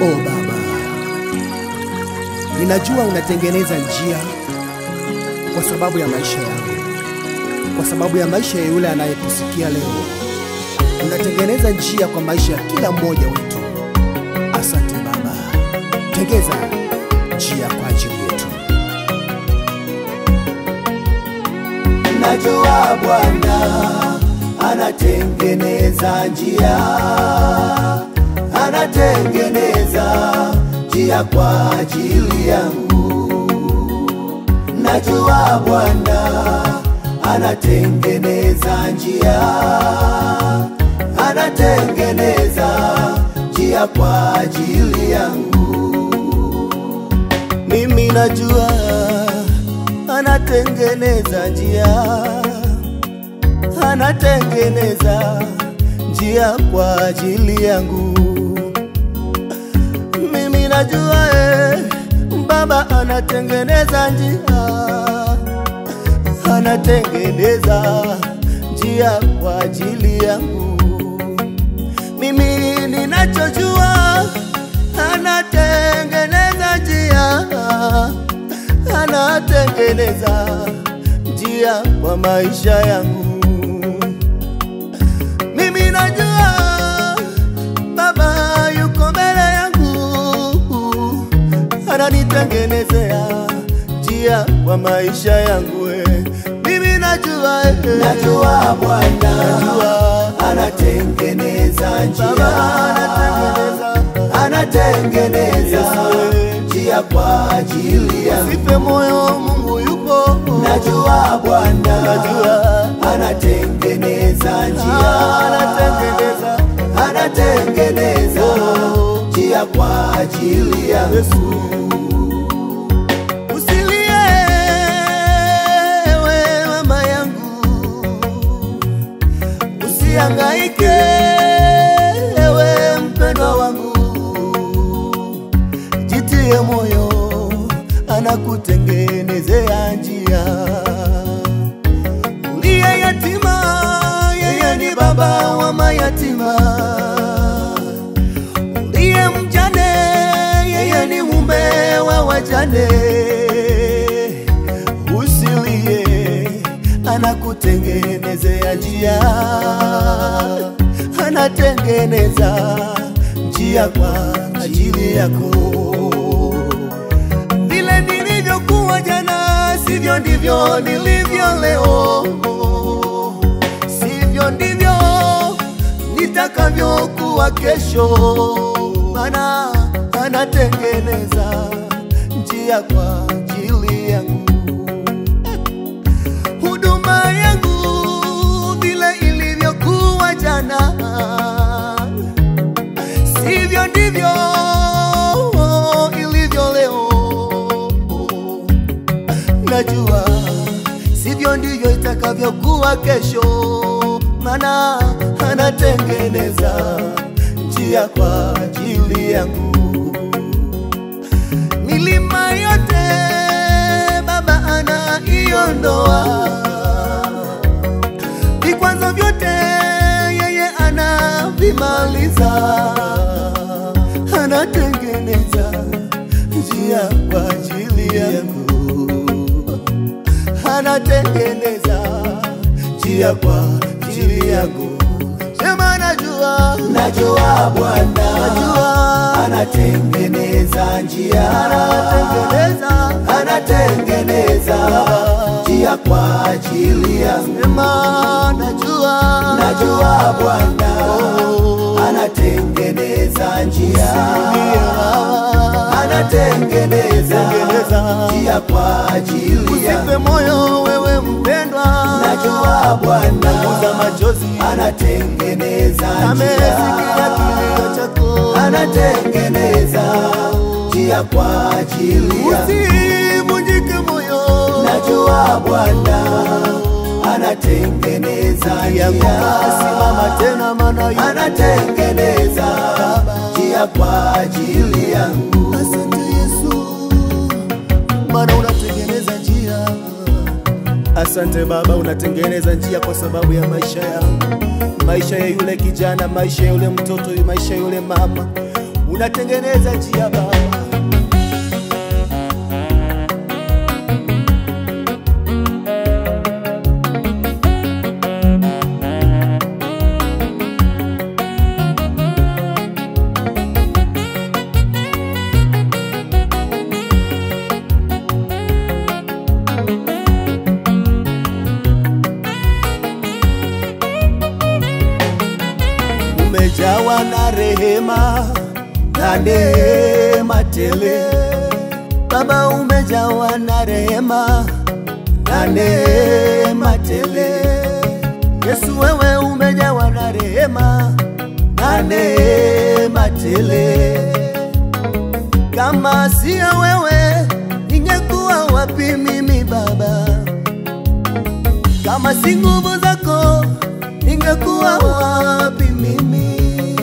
Oh Baba, ninajua unatengeneza njia kwa sababu ya maisha yangu, kwa sababu ya maisha ya yule anayetusikia leo. Unatengeneza njia kwa maisha ya kila mmoja wetu. Asante Baba, tengeza njia kwa ajili yetu. Najua Bwana anatengeneza njia, anatengeneza njia kwa ajili yangu. Najua Bwana anatengeneza njia, anatengeneza njia kwa ajili yangu. Mimi najua anatengeneza njia, anatengeneza njia kwa ajili yangu. Mimi najua Baba anatengeneza njia, anatengeneza njia kwa ajili yangu. Mimi ninachojua anatengeneza njia, anatengeneza njia kwa maisha yangu. Mimi najua Baba yuko mbele yangu, ananitengenezea njia kwa maisha yangu. Mimi najua najua Bwana anatengeneza njia, anatengeneza njia kwa ajili yangu. Usife moyo, Mungu yupo. Najua Bwana anatengeneza njia, anatengeneza njia kwa ajili yangu. Usilie wewe mama yangu, usihangaike wewe mpendwa wangu, jitie moyo, anakutengenezea njia. Uliye yatima, yeye ni baba wa mayatima. Uliye mjane, yeye ni mume wa wajane. Usilie, anakutengenezea njia, anatengeneza njia kwa ajili yako. Vile nilivyokuwa jana, sivyo ndivyo nilivyo leo, sivyo ndivyo nitakavyokuwa kesho. Maana anatengeneza njia kwa ajili yangu. Huduma yangu vile ilivyokuwa jana, sivyo ndivyo ilivyo leo. Najua sivyo ndivyo itakavyokuwa kesho, maana anatengeneza njia kwa ajili yangu. Milima yote Baba anaiondoa, vikwazo vyote yeye anavimaliza, anatengeneza njia kwa ajili yangu, anatengeneza njia kwa ajili yangu. Sema najua, najua Bwana anatengeneza njia, anatengeneza njia kwa ajili yangu. Sema najua, najua Bwana anatengeneza njia, anatengeneza njia kwa ajili yangu. Usife moyo wewe mpendwa, najua Bwana machozi anatengeneza amesikia kilio chako, anatengeneza njia kwa ajili yangu. Usivunjike moyo, najua Bwana anatengeneza njia, simama tena, maana anatengeneza njia kwa ajili yangu. Asante Yesu, maana unatengeneza njia. Asante Baba, unatengeneza njia kwa sababu ya maisha yangu, maisha ya yule kijana, maisha ya yule mtoto, maisha ya yule mama. unatengeneza njia Baba. Umejawa na rehema na neema tele Baba, umejawa na rehema na neema tele. Yesu wewe umejawa na rehema na neema tele. Kama sio wewe ningekuwa wapi mimi Baba? Kama si nguvu zako ningekuwa wapi mimi?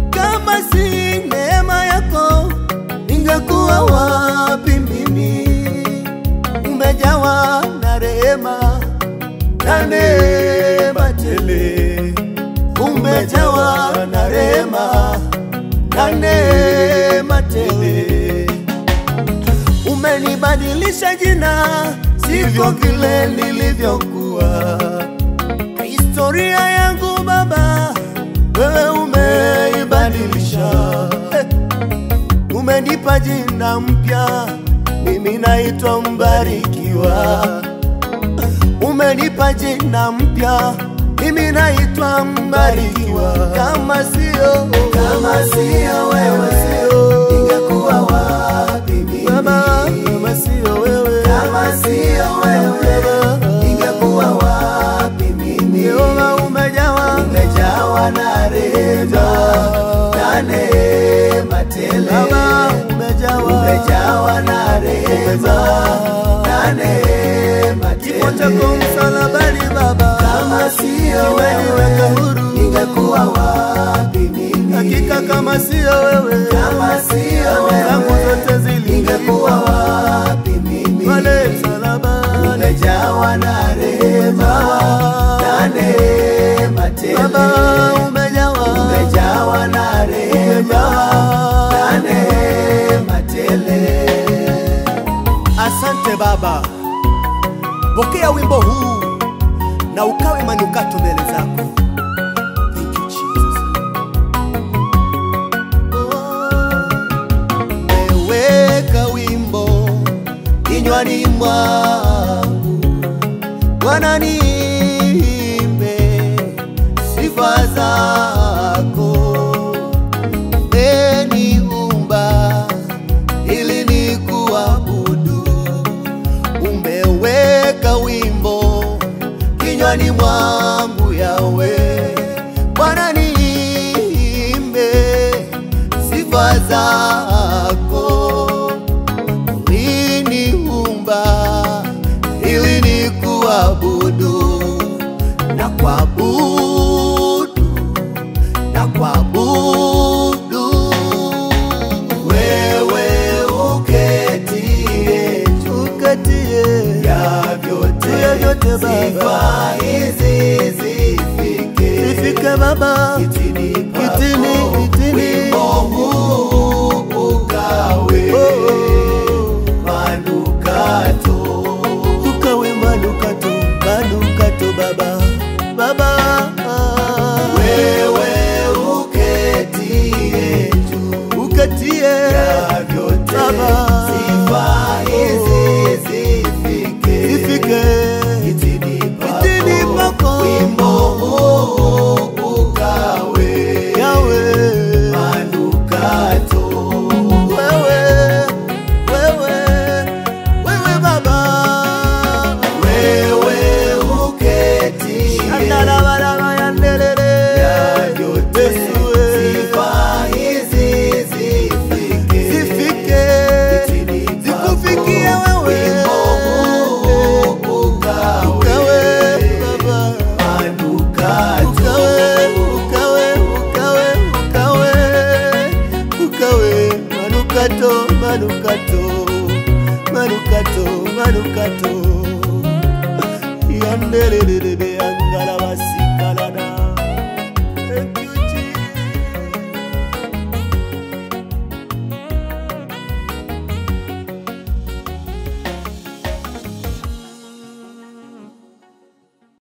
Kama si neema yako ningekuwa wapi mimi? Umejawa na rehema na neema tele, umejawa na rehema na neema tele. Umenibadilisha jina, siko vile nilivyokuwa. Historia yangu Baba, wewe umeibadilisha. Umenipa jina mpya, mimi naitwa mbarikiwa. Umenipa jina mpya, mimi naitwa mbarikiwa. Kama sio wewe ningekuwa wapi mimi? Kama sio wewe, kama sio wewe ningekuwa wapi mimi? Yehova umejawa na rehema na neema tele. Baba umejawa na rehema na neema tele. Kifo chako msalabani Baba, kama sio wewe ningekuwa wapi mimi? Hakika kama sio wewe, kama sio wewe zangu zote zilingekuwa wapi mimi? Pale msalabani umejawa na rehema na neema tele. Baba umejawa na rehema na neema tele. Asante Baba, pokea wimbo huu na ukawe manukato mbele zako. Thank you Jesus. Umeweka wimbo kinywani mwangu, Bwana niimbe sifa zako. Umeniumba ili nikuabudu, umeweka wimbo kinywani mwangu Yawe. Bwana niimbe sifa zako. Uliniumba ili nikuabudu na kuabudu na kuabudu. Wewe uketie ya vyote Baba, hizi zifike Baba kitini wimbo huu ukawe manukato, ukawe manukato Baba. Wewe uketie ya vyote Baba, sifa hizi zifike kitini pako, wimbo huu ukawe Yawe manukato. Wewe Baba, wewe uketie ya vyote sifa hizi zifike zikufikia wewe, wimbo huu ukawe Baba manukato, ukawe manukato manukato yandelelele.